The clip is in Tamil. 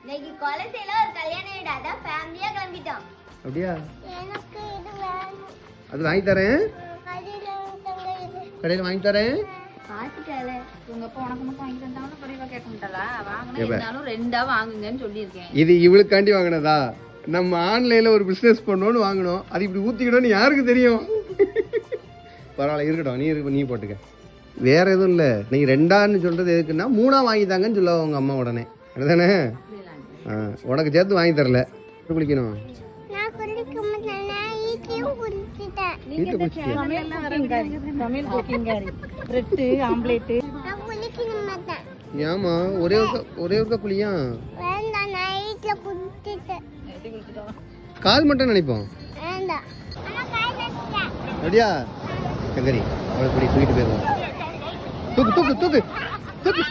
இன்னைக்கு கொலசையில ஒரு கல்யாண வீடு, அதான் ஃபேமிலியா கிளம்பிட்டோம். அப்படியா? எனக்கு இது வேணும். அது வாங்கி தரேன். கடையில வாங்கி தரேன். பாத்துட்டால உங்க அப்பா உனக்கு மட்டும் வாங்கி தந்தாலும் குறைவா கேட்க மாட்டாளா? வாங்கினாலும் ரெண்டா வாங்குங்கன்னு சொல்லியிருக்கேன். இது இவளுக்காண்டி வாங்கினதா? நம்ம ஆன்லைன்ல ஒரு பிசினஸ் பண்ணோன்னு வாங்கணும். அது இப்படி ஊத்திக்கிட்டோன்னு யாருக்கு தெரியும்? பரவாயில்ல, இருக்கட்டும். நீ போட்டுக்க. வேற எதுவும் இல்லை. நீங்க ரெண்டான்னு சொல்றது எதுக்குன்னா 3ஆ வாங்கி தாங்கன்னு சொல்லுவா உங்க அம்மா உடனே. அதுதானே? உனக்கு சேர்த்து வாங்கி தரல. குளிக்கணும். ஏமா ஒரே ஒருக்கா குளியா? கால் மட்டும் நினைப்போம். அப்படியா? சங்கரி அவளை குடி தூக்கிட்டு போயிருவோம். தூக்கு தூக்கு தூக்கு தூக்கு.